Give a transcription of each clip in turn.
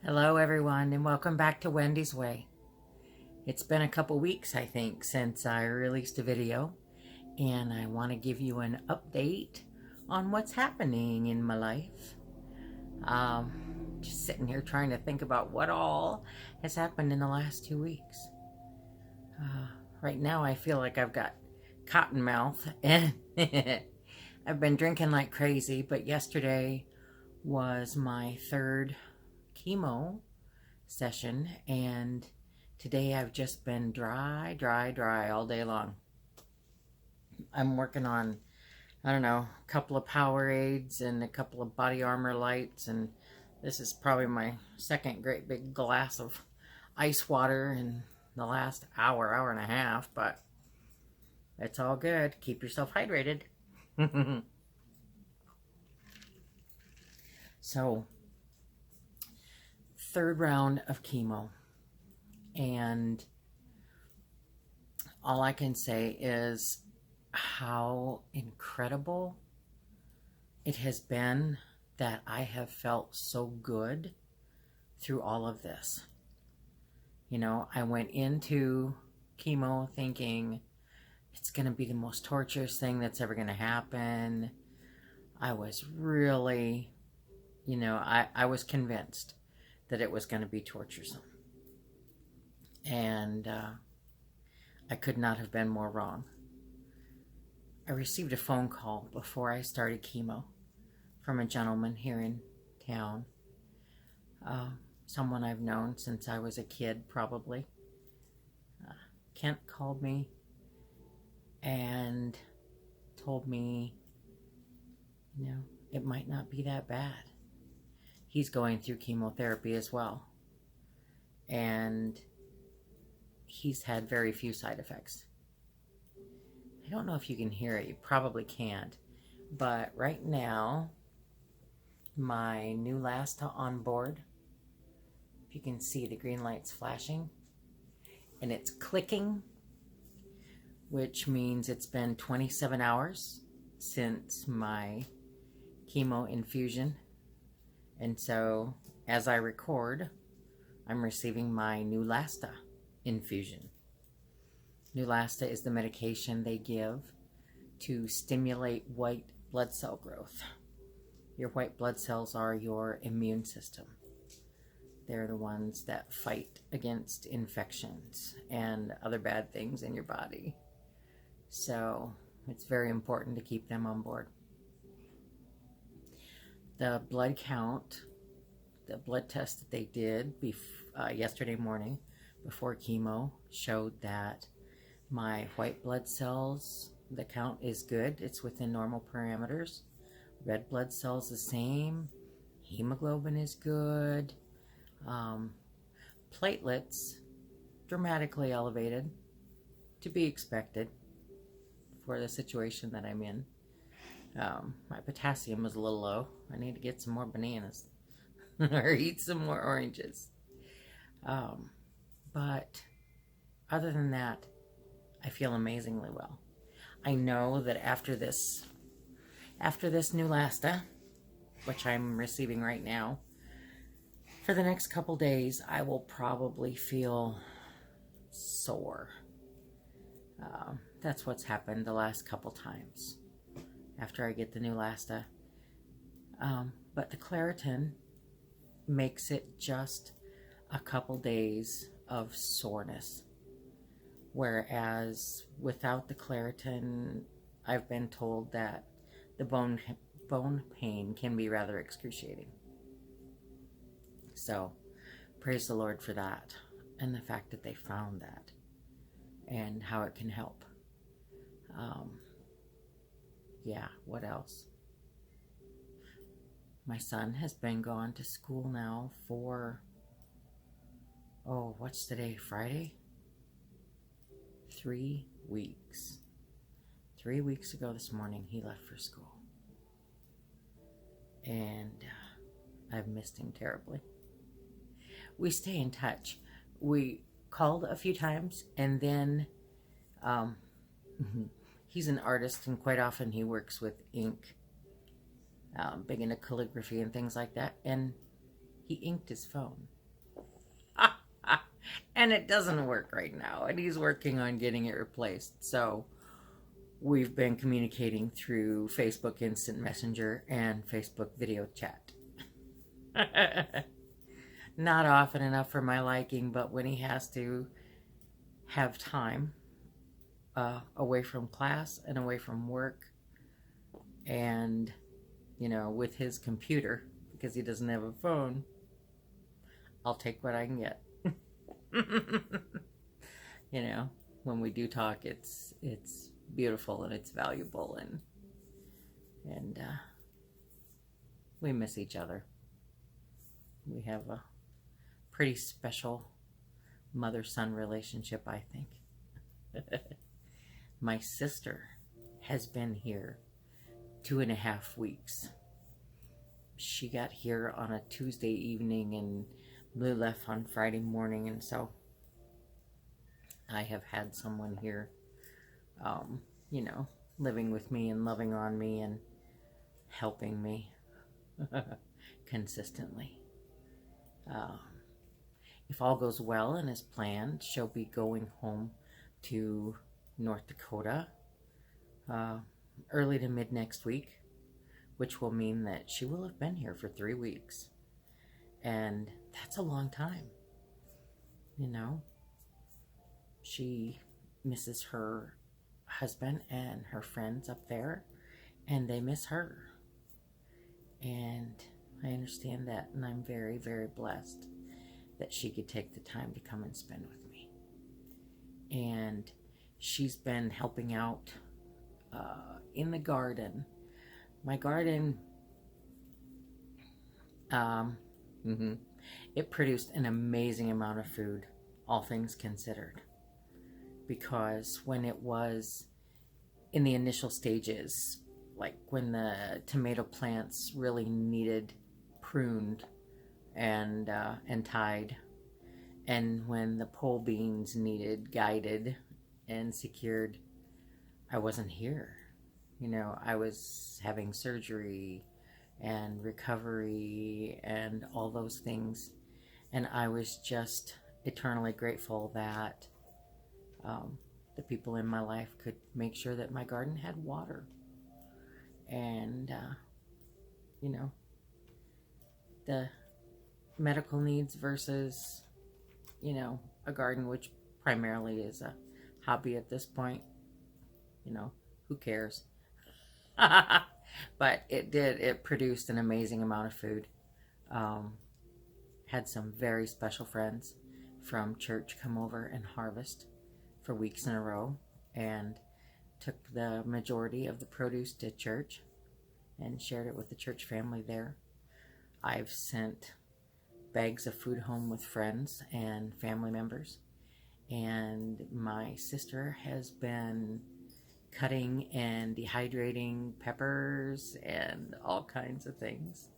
Hello everyone and welcome back to Wendy's Way. It's been a couple weeks I think since I released a video and I want to give you an update on what's happening in my life. Just sitting here trying to think about what all has happened in the last 2 weeks. Right now I feel like I've got cotton mouth and I've been drinking like crazy, but yesterday was my third chemo session and today I've just been dry all day long. I'm working on, I don't know, a couple of Powerades and a couple of Body Armor lights, and this is probably my second great big glass of ice water in the last hour and a half, but it's all good. Keep yourself hydrated. So third round of chemo, and all I can say is how incredible it has been that I have felt so good through all of this. You know, I went into chemo thinking it's going to be the most torturous thing that's ever going to happen. I was really, I was convinced that it was going to be torturesome. And I could not have been more wrong. I received a phone call before I started chemo from a gentleman here in town. Someone I've known since I was a kid, probably. Kent called me and told me, it might not be that bad. He's going through chemotherapy as well. And he's had very few side effects. I don't know if you can hear it. You probably can't. But right now, my new Lasta on board, if you can see the green lights flashing, and it's clicking, which means it's been 27 hours since my chemo infusion. And so, as I record, I'm receiving my Neulasta infusion. Neulasta is the medication they give to stimulate white blood cell growth. Your white blood cells are your immune system. They're the ones that fight against infections and other bad things in your body. So it's very important to keep them on board. The blood count, the blood test that they did yesterday morning before chemo showed that my white blood cells, the count is good. It's within normal parameters. Red blood cells the same. Hemoglobin is good. Platelets dramatically elevated, to be expected for the situation that I'm in. My potassium was a little low. I need to get some more bananas or eat some more oranges. But other than that, I feel amazingly well. I know that after this Neulasta, which I'm receiving right now, for the next couple days, I will probably feel sore. That's what's happened the last couple times after I get the Neulasta. But the Claritin makes it just a couple days of soreness. Whereas without the Claritin, I've been told that the bone pain can be rather excruciating. So praise the Lord for that, and the fact that they found that and how it can help. Yeah, what else? My son has been gone to school now for, what's today, Friday? 3 weeks. 3 weeks ago this morning, he left for school. And I've missed him terribly. We stay in touch. We called a few times, and then he's an artist, and quite often he works with ink, big into calligraphy and things like that. And He inked his phone. And it doesn't work right now. And he's working on getting it replaced. So we've been communicating through Facebook Instant Messenger and Facebook Video Chat. Not often enough for my liking, but when he has to have time away from class and away from work and, you know, with his computer, because he doesn't have a phone, I'll take what I can get. You know, when we do talk, it's beautiful and it's valuable, and we miss each other. We have a pretty special mother-son relationship, I think. My sister has been here 2.5 weeks. She got here on a Tuesday evening and Blue left on Friday morning, and so I have had someone here, you know, living with me and loving on me and helping me consistently. If all goes well and as planned, she'll be going home to North Dakota early to mid next week, which will mean that she will have been here for 3 weeks. And that's a long time, you know. She misses her husband and her friends up there, and they miss her. And I understand that, and I'm very, very blessed that she could take the time to come and spend with me. And she's been helping out in the garden. My garden, it produced an amazing amount of food, all things considered. Because when it was in the initial stages, like when the tomato plants really needed pruned and tied, and when the pole beans needed guided and secured, I wasn't here. You know, I was having surgery and recovery and all those things, and I was just eternally grateful that the people in my life could make sure that my garden had water. And you know, the medical needs versus, you know, a garden, which primarily is a hobby at this point, you know, who cares? But it produced an amazing amount of food. Had some very special friends from church come over and harvest for weeks in a row, and took the majority of the produce to church and shared it with the church family there. I've sent bags of food home with friends and family members, and my sister has been cutting and dehydrating peppers and all kinds of things.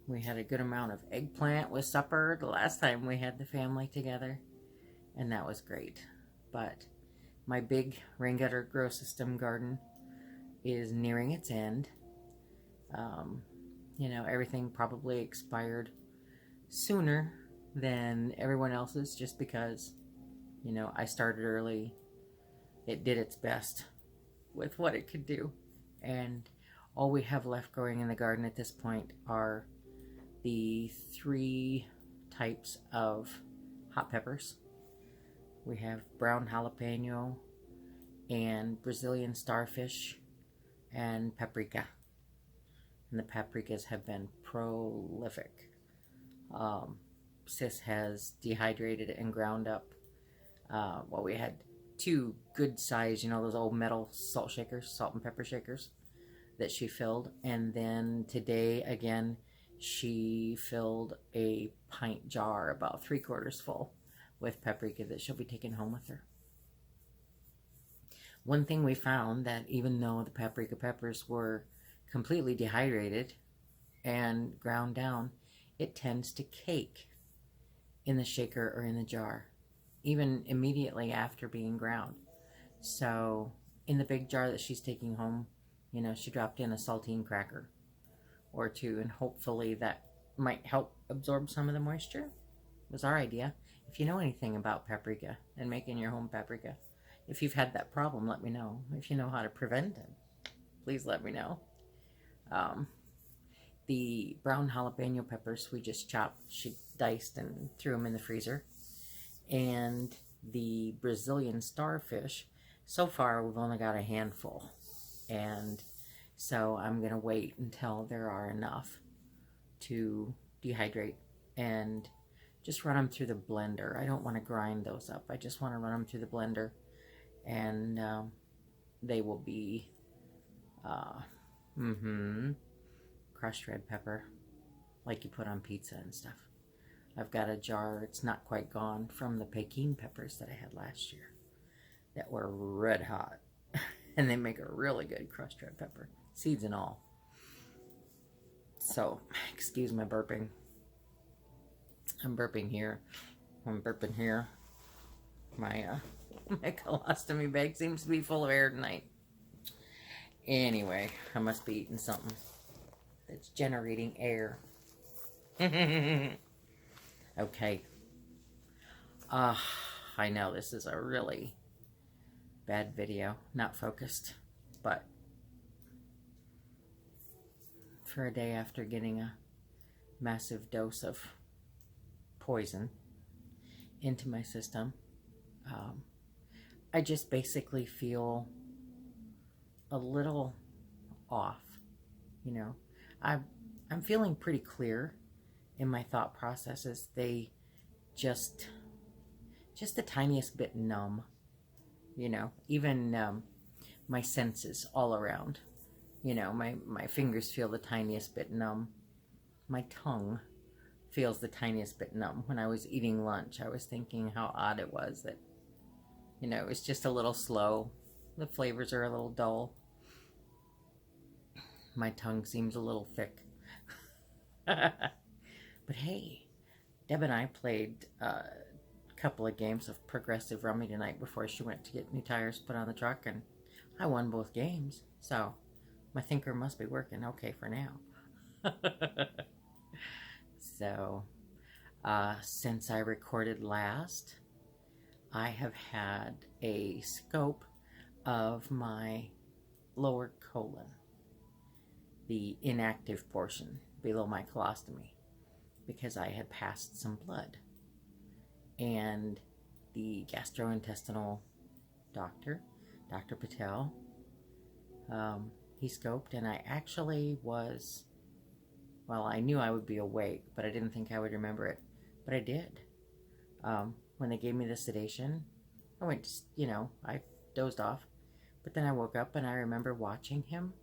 We had a good amount of eggplant with supper the last time we had the family together, and that was great. But my big rain gutter grow system garden is nearing its end. You know, everything probably expired sooner than everyone else's, just because, you know, I started early. It did its best with what it could do, and all we have left growing in the garden at this point are the 3 types of hot peppers. We have brown jalapeno and Brazilian starfish and paprika. And the paprikas have been prolific. Sis has dehydrated and ground up. Well, we had 2 good size, you know, those old metal salt shakers, salt and pepper shakers that she filled. And then today, again, she filled a pint jar, about 3/4 full, with paprika that she'll be taking home with her. One thing we found, that even though the paprika peppers were completely dehydrated and ground down, it tends to cake in the shaker or in the jar, even immediately after being ground. So in the big jar that she's taking home, you know, she dropped in a saltine cracker or 2, and hopefully that might help absorb some of the moisture. It was our idea. If you know anything about paprika and making your home paprika, if you've had that problem, let me know. If you know how to prevent it, please let me know. The brown jalapeno peppers we just chopped, she diced and threw them in the freezer. And the Brazilian starfish, so far we've only got a handful. And so I'm going to wait until there are enough to dehydrate and just run them through the blender. I don't want to grind those up. I just want to run them through the blender, and they will be crushed red pepper, like you put on pizza and stuff. I've got a jar, it's not quite gone, from the Peking peppers that I had last year that were red hot. And they make a really good crushed red pepper, seeds and all. So, excuse my burping. I'm burping here. I'm burping here. My my colostomy bag seems to be full of air tonight. Anyway, I must be eating something that's generating air. Okay. I know this is a really bad video, not focused, but for a day after getting a massive dose of poison into my system, I just basically feel a little off. You know, I'm feeling pretty clear in my thought processes. They just the tiniest bit numb. You know, even my senses all around. You know, my fingers feel the tiniest bit numb. My tongue feels the tiniest bit numb. When I was eating lunch, I was thinking how odd it was that, you know, it's just a little slow. The flavors are a little dull. My tongue seems a little thick. But hey, Deb and I played a couple of games of progressive rummy tonight before she went to get new tires put on the truck, and I won both games. So my thinker must be working okay for now. So, since I recorded last, I have had a scope of my lower colon, the inactive portion below my colostomy, because I had passed some blood. And the gastrointestinal doctor, Dr. Patel, he scoped, and I actually was, well, I knew I would be awake, but I didn't think I would remember it. But I did. When they gave me the sedation, I went, you know, I dozed off. But then I woke up and I remember watching him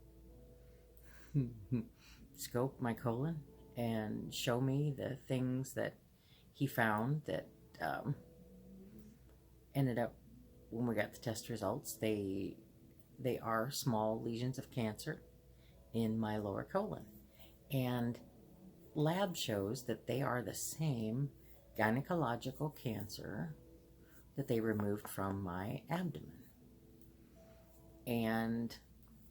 scope my colon and show me the things that he found that ended up, when we got the test results, they are small lesions of cancer in my lower colon. And lab shows that they are the same gynecological cancer that they removed from my abdomen. And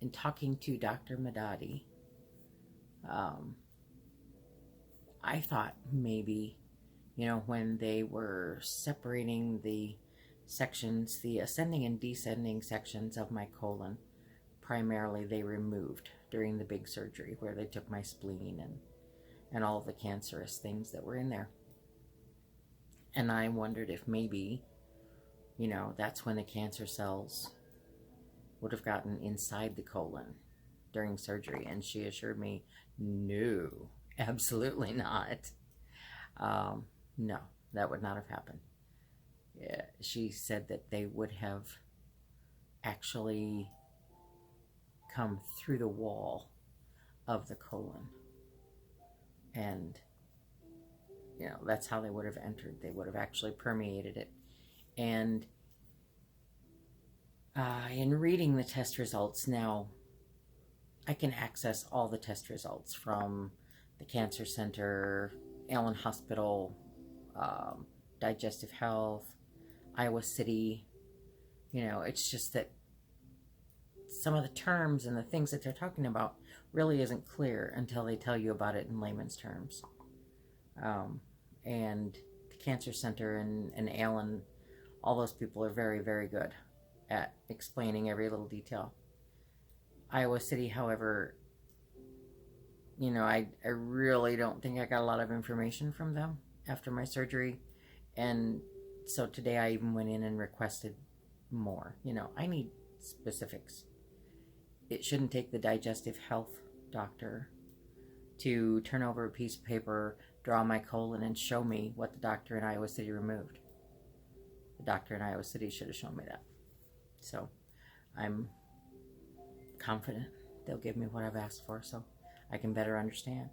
in talking to Dr. Madadi, I thought maybe, you know, when they were separating the sections, the ascending and descending sections of my colon, primarily they removed during the big surgery where they took my spleen and all the cancerous things that were in there. And I wondered if maybe, you know, that's when the cancer cells would have gotten inside the colon during surgery. And she assured me, no, absolutely not. No, that would not have happened. Yeah, she said that they would have actually come through the wall of the colon. And, you know, that's how they would have entered. They would have actually permeated it. And in reading the test results now, I can access all the test results from the Cancer Center, Allen Hospital, Digestive Health, Iowa City. You know, it's just that some of the terms and the things that they're talking about really isn't clear until they tell you about it in layman's terms. And the Cancer Center and Allen, all those people are very, very good at explaining every little detail. Iowa City, however, I really don't think I got a lot of information from them after my surgery. And so today I even went in and requested more. I need specifics. It shouldn't take the digestive health doctor to turn over a piece of paper, draw my colon, and show me what the doctor in Iowa City removed. The doctor in Iowa City should have shown me that. So I'm confident they'll give me what I've asked for so I can better understand.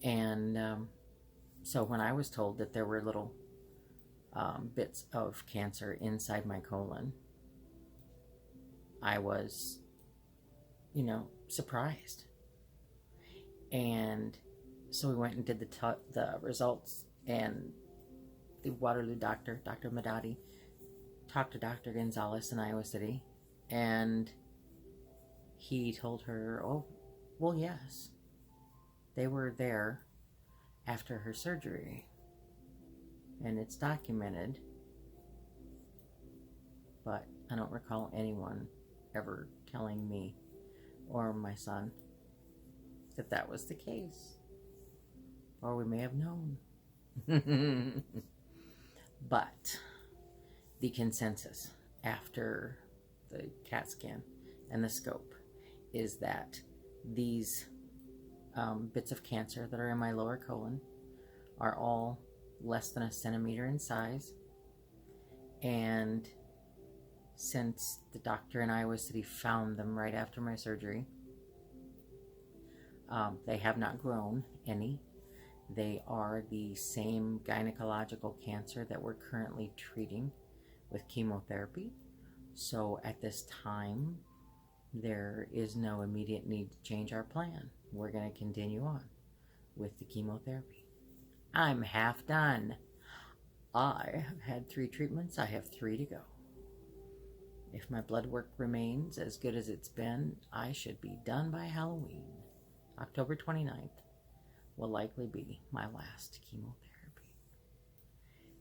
And so when I was told that there were little bits of cancer inside my colon, I was, surprised. And so we went and did the results, and the Waterloo doctor, Dr. Madati, talked to Dr. Gonzalez in Iowa City, and he told her, oh, well, yes, they were there after her surgery, and it's documented, but I don't recall anyone ever telling me or my son that that was the case, or we may have known. But the consensus after the CAT scan and the scope is that these bits of cancer that are in my lower colon are all less than a centimeter in size. And since the doctor in Iowa City found them right after my surgery, they have not grown any. They are the same gynecological cancer that we're currently treating with chemotherapy. So at this time, there is no immediate need to change our plan. We're going to continue on with the chemotherapy. I'm half done. I have had 3 treatments. I have 3 to go. If my blood work remains as good as it's been, I should be done by Halloween. October 29th will likely be my last chemotherapy.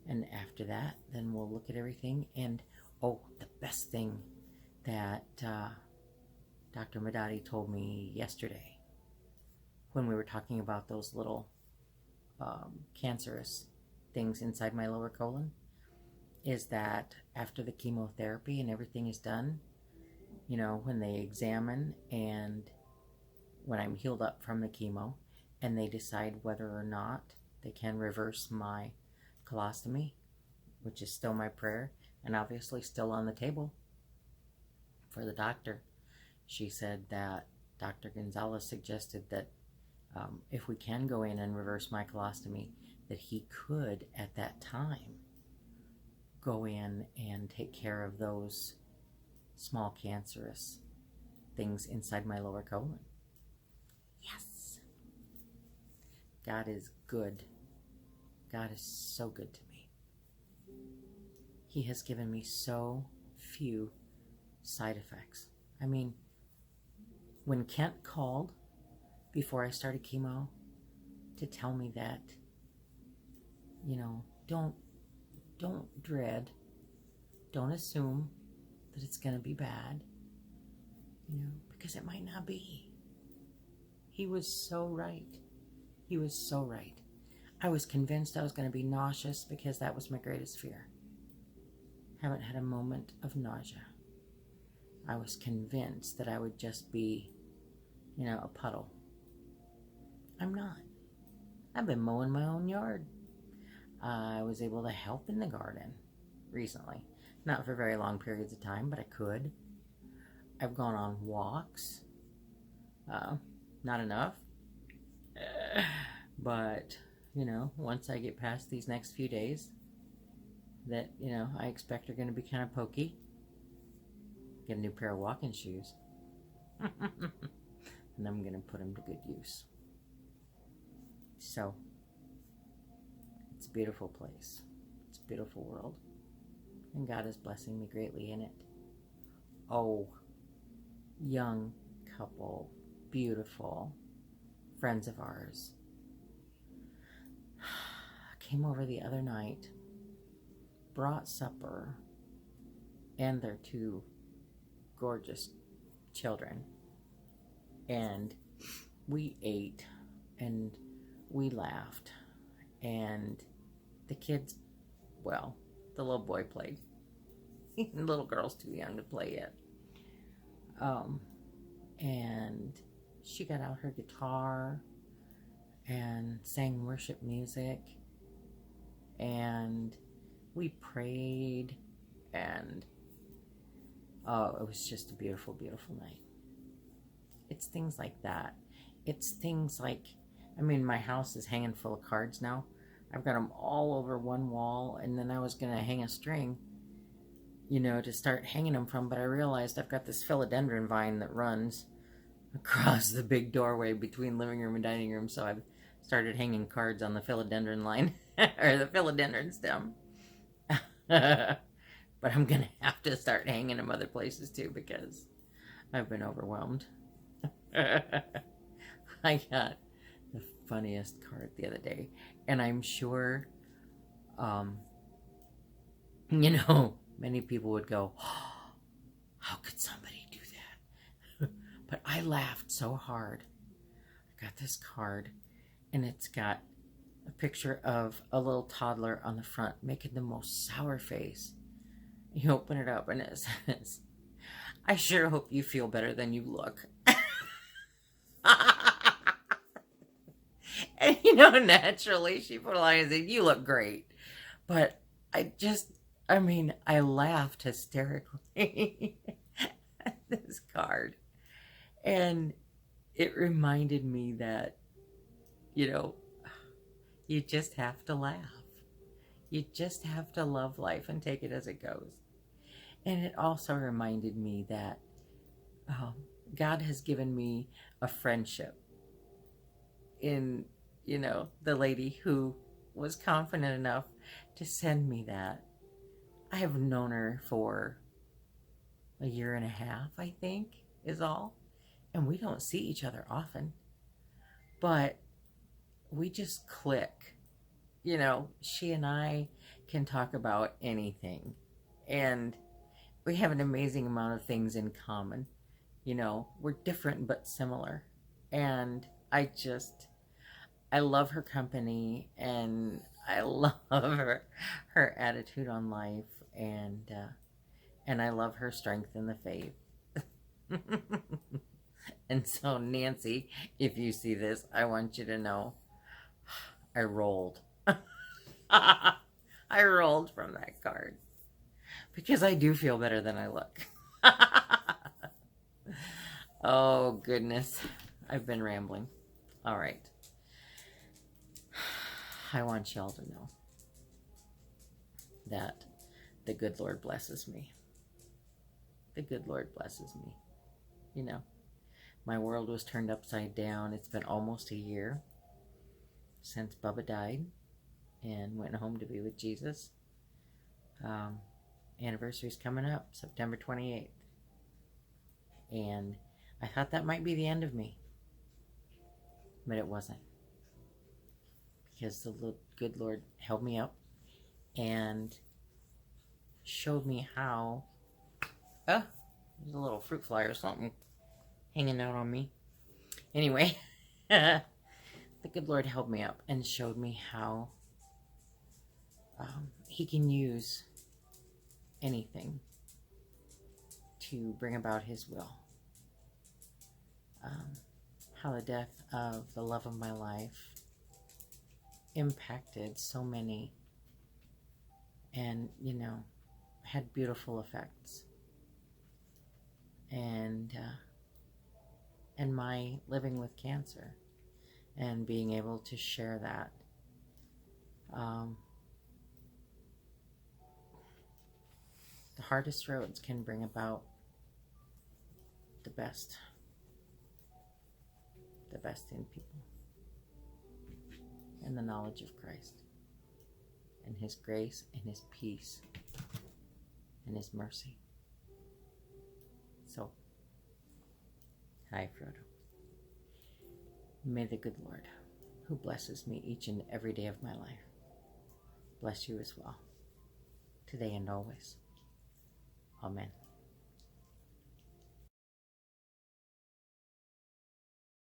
And after that, then we'll look at everything. And, oh, the best thing that Dr. Madati told me yesterday when we were talking about those little cancerous things inside my lower colon is that after the chemotherapy and everything is done, when they examine and when I'm healed up from the chemo and they decide whether or not they can reverse my colostomy, which is still my prayer and obviously still on the table for the doctor. She said that Dr. Gonzalez suggested that if we can go in and reverse my colostomy, that he could at that time go in and take care of those small cancerous things inside my lower colon. Yes. God is good. God is so good to me. He has given me so few side effects. I mean, when Kent called before I started chemo to tell me that, don't dread, don't assume that it's going to be bad, because it might not be. He was so right. He was so right. I was convinced I was going to be nauseous because that was my greatest fear. Haven't had a moment of nausea. I was convinced that I would just be, a puddle. I'm not. I've been mowing my own yard. I was able to help in the garden recently. Not for very long periods of time, but I could. I've gone on walks. Not enough. But, once I get past these next few days that, I expect are going to be kind of pokey, get a new pair of walking shoes. And I'm going to put them to good use. So, it's a beautiful place. It's a beautiful world. And God is blessing me greatly in it. Oh, young couple, beautiful friends of ours came over the other night, brought supper, and their two gorgeous children. And we ate and we laughed. And the kids, well, the little boy played. The little girl's too young to play yet. And she got out her guitar and sang worship music. And we prayed. And oh, it was just a beautiful, beautiful night. It's things like that. It's things like, I mean, my house is hanging full of cards now. I've got them all over one wall, and then I was going to hang a string, you know, to start hanging them from, but I realized I've got this philodendron vine that runs across the big doorway between living room and dining room, so I've started hanging cards on the philodendron line, or the philodendron stem. But I'm going to have to start hanging them other places too, because I've been overwhelmed. I got the funniest card the other day, and I'm sure, you know, many people would go, oh, how could somebody do that? But I laughed so hard. I got this card, and it's got a picture of a little toddler on the front making the most sour face. You open it up, and it says, I sure hope you feel better than you look. And, you know, naturally, she put a line and said, you look great. But I laughed hysterically at this card. And it reminded me that, you know, you just have to laugh. You just have to love life and take it as it goes. And it also reminded me that God has given me a friendship in, you know, the lady who was confident enough to send me that. I have known her for a year and a half, I think, is all. And we don't see each other often. But we just click. You know, she and I can talk about anything. And we have an amazing amount of things in common. You know, we're different but similar. And I love her company, and I love her attitude on life, and I love her strength in the faith. And so, Nancy, if you see this, I want you to know I rolled. I rolled from that card because I do feel better than I look. Oh, goodness. I've been rambling. All right. I want y'all to know that the good Lord blesses me. The good Lord blesses me. You know, my world was turned upside down. It's been almost a year since Bubba died and went home to be with Jesus. Anniversary's coming up, September 28th. And I thought that might be the end of me. But it wasn't. Because the good Lord held me up and showed me how... Oh, there's a little fruit fly or something hanging out on me. Anyway, the good Lord held me up and showed me how He can use anything to bring about His will. How the death of the love of my life impacted so many, and, you know, had beautiful effects. And my living with cancer and being able to share that. The hardest roads can bring about the best in people, and the knowledge of Christ, and His grace, and His peace, and His mercy. So, hi, Frodo. May the good Lord, who blesses me each and every day of my life, bless you as well, today and always. Amen.